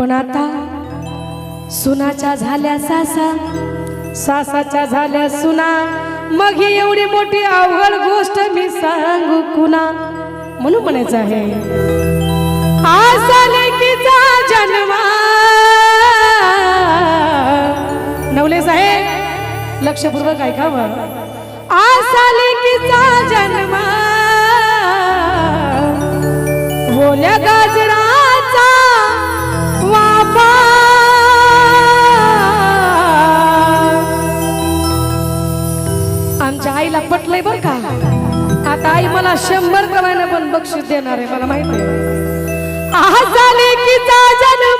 पण आता सुनाच्या झाल्या सासा, सासाच्या झाल्या सुना, मग ही एवढी मोठी अवघड गोष्ट मी सांगू कुणा. म्हणून म्हणायचं आहे आसा लेकीचा जन्म. नवले साहेब लक्षपूर्वक ऐकावं. आसा लेकीचा जन्म ओल्या गाजराचा वाफा. आमच्या आईला पटलंय बर का. आता आई मला 100 कमायला पण बक्षीस देणार आहे, मला माहिती आहे. आसा लेकीचा जन्म